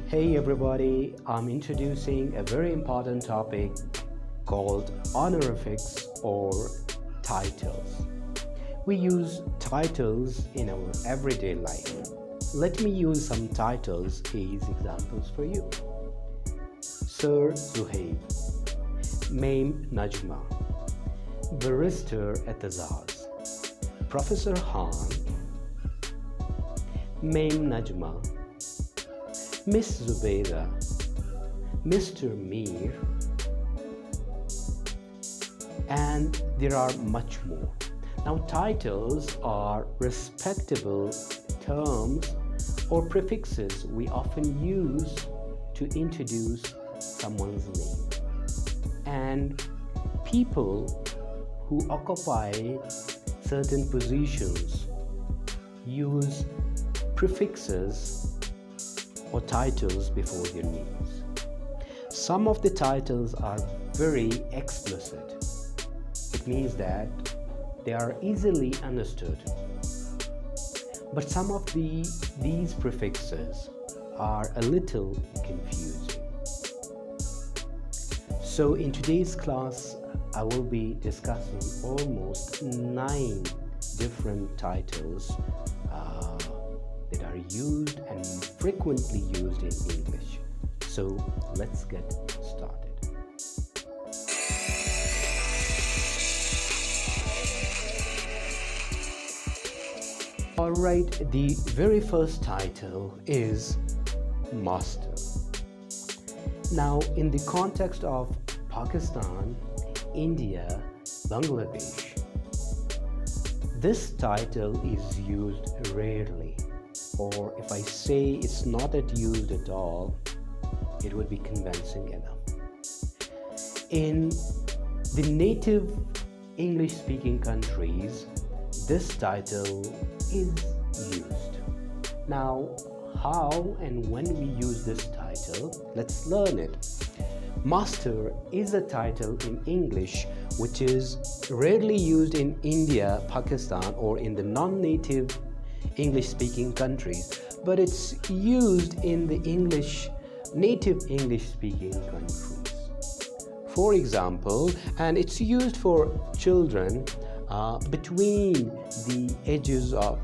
Hey everybody, I'm introducing a very important topic called honorifics or titles. We use titles in our everyday life. Let me use some titles as examples for you. Sir Zohaib, Mam Najma, Bresister Atizaz, Professor Han, Mam Najma, Miss Zubida, Mr. Mir, and there are much more. Now, titles are respectable terms or prefixes we often use to introduce someone's name. And people who occupy certain positions use prefixes or titles before their names. Some of the titles are very explicit. It means that they are easily understood. But some of these prefixes are a little confusing. So in today's class, I will be discussing almost 9 different titles that are used and frequently used in English. So let's get started. Alright, the very first title is Master. Now, in the context of Pakistan, India, Bangladesh, this title is used rarely. Or if I say it's not used at all, it would be convincing enough. In the native English-speaking countries, this title is used. Now, how and when we use this title, let's learn it. Master is a title in English which is rarely used in India, Pakistan, or in the non-native English-speaking countries, but it's used in the native English-speaking countries. For example, and it's used for children between the ages of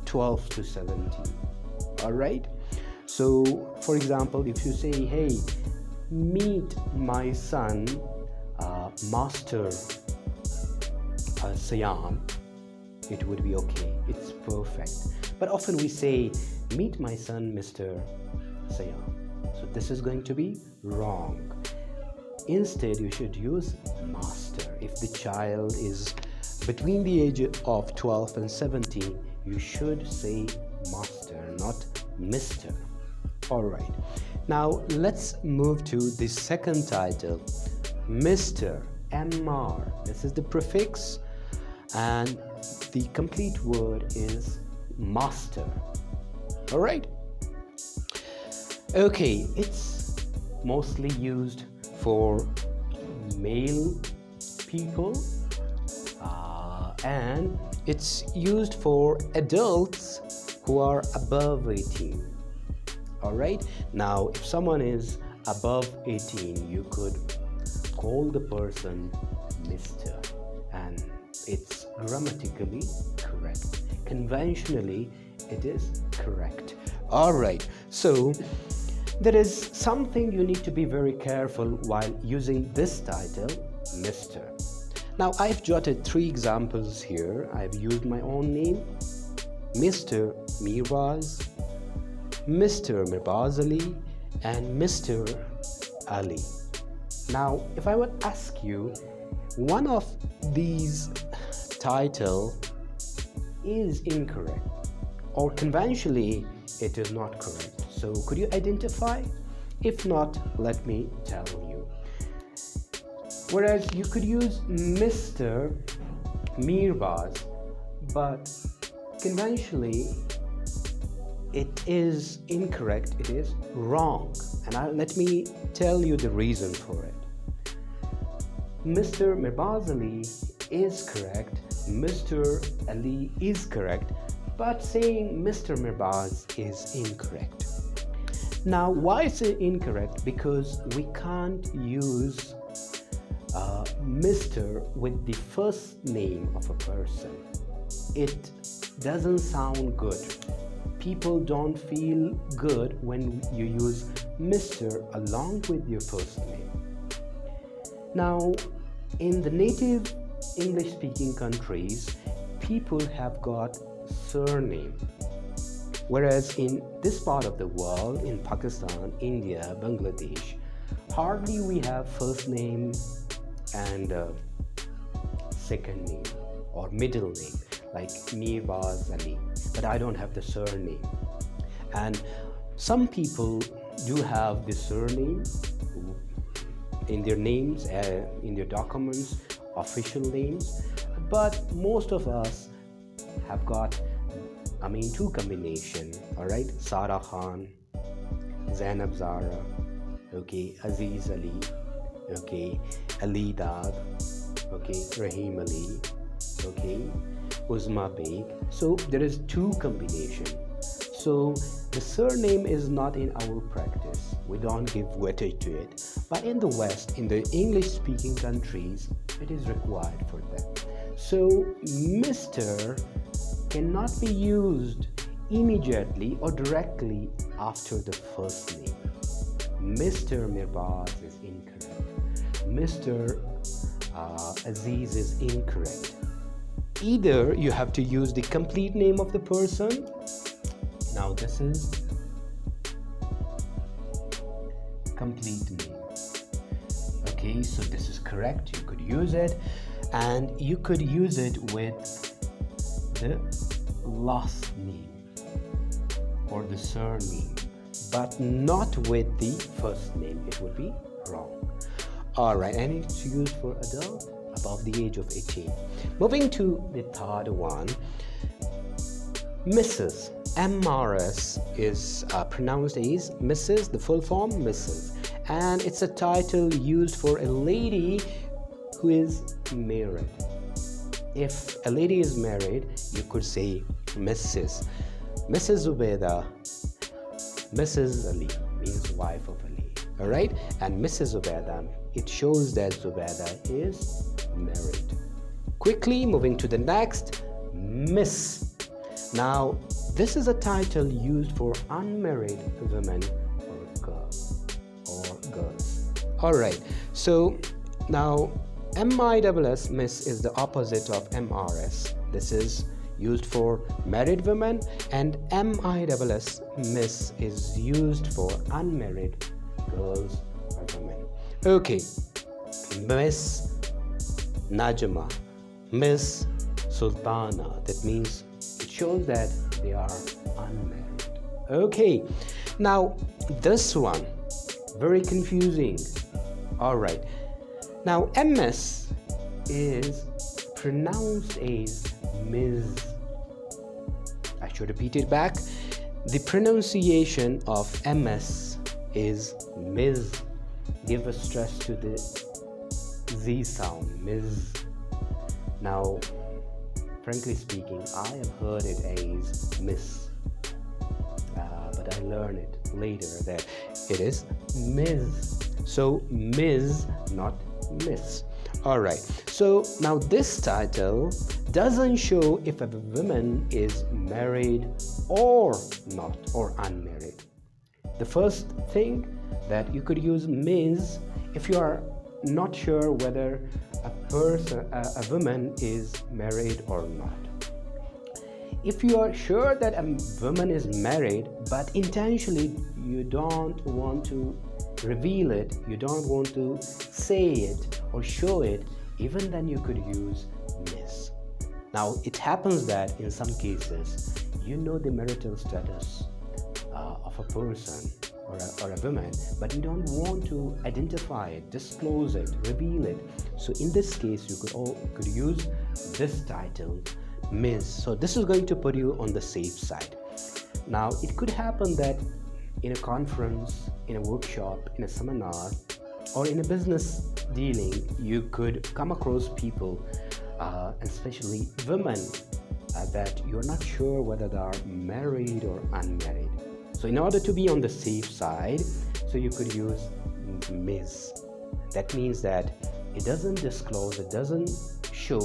12 to 17. All right? So, for example, if you say, hey, meet my son, Master Sayan, it would be okay. It's perfect. But often we say, meet my son, Mr. Sayan. So this is going to be wrong. Instead, you should use master. If the child is between the age of 12 and 17, you should say master, not Mr. All right. Now, let's move to the second title, Mr. Mr. This is the prefix, and the complete word is master. All right. Okay, it's mostly used for male people, and it's used for adults who are above 18. All right. Now, if someone is above 18, you could call the person Mr. and it's grammatically correct. Conventionally, it is correct. All right. So there is something you need to be very careful while using this title, Mr. Now, I've jotted 3 examples here. I've used my own name, Mr. Mirbaz, Mr. Mirbaz Ali, and Mr. Ali. Now, if I would ask you, one of these title is incorrect, or conventionally it is not correct. So could you identify? If not, let me tell you. Whereas you could use Mr. Mirbaz, but conventionally it is incorrect, it is wrong. And let me tell you the reason for it. Mr. Mirbaz Ali is correct, Mr. Ali is correct, but saying Mr. Mirbaz is incorrect. Now, why is it incorrect? Because we can't use Mr. with the first name of a person. It doesn't sound good. People don't feel good when you use Mr. along with your first name. Now, in the native English-speaking countries, people have got surname. Whereas in this part of the world, in Pakistan, India, Bangladesh, hardly we have first name and second name or middle name, like Mirbaz Ali, but I don't have the surname. And some people do have the surname in their names, in their documents, official names, but most of us have got two combination. All right, Sarah Khan, Zainab Zara, okay, Aziz Ali, okay, Ali Dad, okay, Rahim Ali, okay, Uzma Beg. So there is two combination. So the surname is not in our practice. We don't give weightage to it. But in the West, in the English-speaking countries, it is required for them. So Mr. cannot be used immediately or directly after the first name. Mr. Mirbaz is incorrect. Mr. Aziz is incorrect. Either you have to use the complete name of the person. Now this is complete name. Okay, so this is correct. You could use it, and you could use it with the last name or the surname, but not with the first name. It would be wrong. All right, and it's used for adult above the age of 18. Moving to the third one, Mrs. MRS is pronounced as Mrs., the full form Mrs., and it's a title used for a lady who is married. If a lady is married, you could say Mrs. Mrs. Zubida, Mrs. Ali means wife of Ali. All right, and Mrs. Zubida, it shows that Zubida is married. Quickly moving to the next, Miss. Now, this is a title used for unmarried women or girls. All right, so now MISS, Miss, is the opposite of MRS. This is used for married women, and MISS, Miss, is used for unmarried girls or women. Okay, Miss Najma, Miss Sultana, that means it shows that they are unmarried. Okay, now this one, very confusing. All right, now MS is pronounced as Ms. I should repeat it back. The pronunciation of MS is Ms. Give a stress to the Z sound, Ms. Now, frankly speaking, I have heard it as Miss, but I learned it later that it is Ms. So Ms, not Miss. All right, so now this title doesn't show if a woman is married or not, or unmarried. The first thing that you could use Ms if you are not sure whether a woman is married or not. If you are sure that a woman is married, but intentionally you don't want to reveal it, you don't want to say it or show it, even then you could use Miss. Now, it happens that in some cases, you know the marital status of a person or a woman, but you don't want to identify it, disclose it, reveal it. So in this case, you could use this title, Ms. So this is going to put you on the safe side. Now, it could happen that in a conference, in a workshop, in a seminar, or in a business dealing, you could come across people, especially women, that you're not sure whether they are married or unmarried. So in order to be on the safe side, so you could use Ms. That means that it doesn't disclose, it doesn't show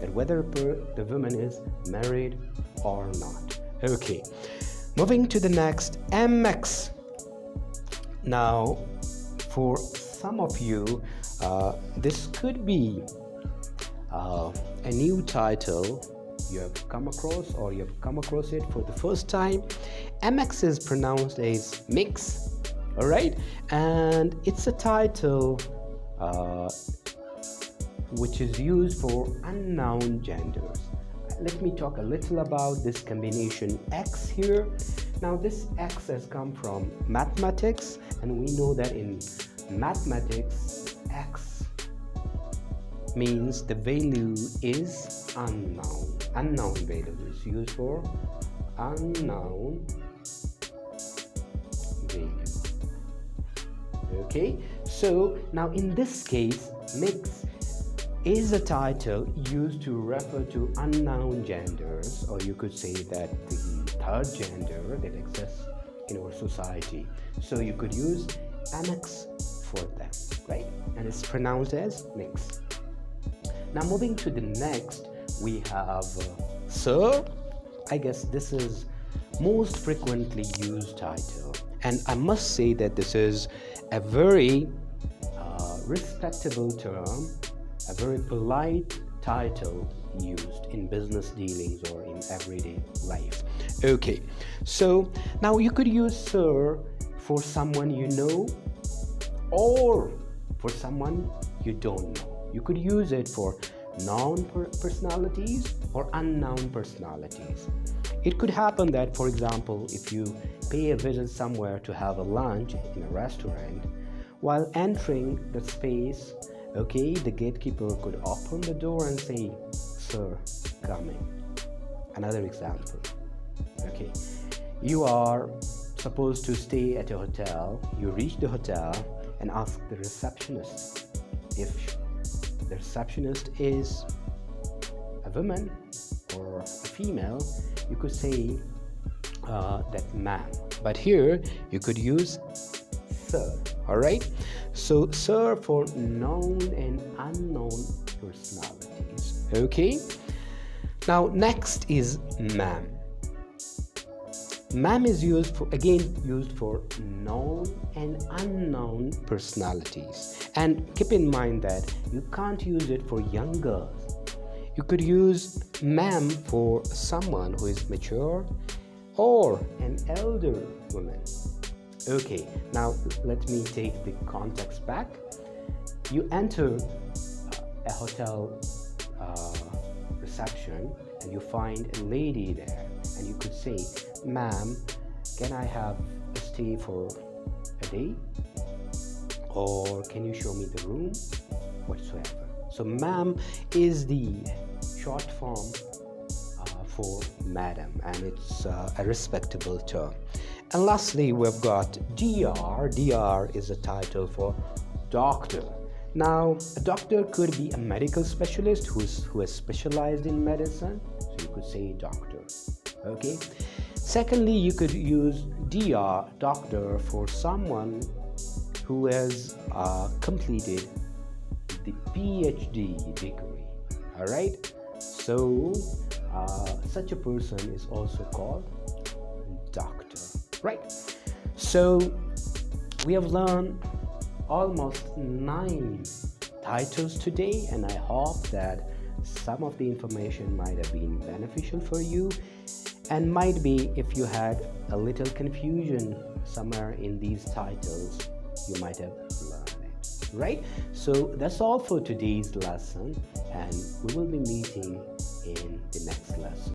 that whether the woman is married or not. Okay, moving to the next, MX. Now, for some of you, this could be a new title you have come across, or you have come across it for the first time. MX is pronounced as mix, all right, and it's a title which is used for unknown genders. Let me talk a little about this combination X here. Now this X has come from mathematics, and we know that in mathematics X means the value is unknown. Unknown value is used for unknown value. Okay, so now in this case, mix is a title used to refer to unknown genders, or you could say that the third gender that exists in our society. So you could use MX for them, right? And it's pronounced as mix. Now moving to the next, we have sir. I guess this is most frequently used title, and I must say that this is a very respectable term, a very polite title used in business dealings or in everyday life. Okay, so now you could use sir for someone you know or for someone you don't know. You could use it for known personalities or unknown personalities. It could happen that, for example, if you pay a visit somewhere to have a lunch in a restaurant, while entering the space, okay, the gatekeeper could open the door and say, "Sir, come in." Another example. Okay, you are supposed to stay at a hotel. You reach the hotel and ask the receptionist. If the receptionist is a woman or a female, you could say that ma'am. But here you could use sir. All right. So sir for known and unknown personalities. Okay. Now next is ma'am. Ma'am is used for known and unknown personalities. And keep in mind that you can't use it for young girls. You could use ma'am for someone who is mature or an elder woman. Okay, now let me take the context back. You enter a hotel reception and you find a lady there, and you could say, "Ma'am, can I have a stay for a day? Or can you show me the room?" Whatsoever. So ma'am is the short form for madam, and it's a respectable term. And lastly, we've got DR. DR is a title for doctor. Now, a doctor could be a medical specialist who has specialized in medicine, so you could say doctor. Okay. Secondly, you could use DR, doctor, for someone who has completed the PhD degree. All right. So, such a person is also called doctor. Right. So, we have learned almost 9 titles today, and I hope that some of the information might have been beneficial for you, and might be if you had a little confusion somewhere in these titles, you might have learned it, right? So that's all for today's lesson, and we will be meeting in the next lesson.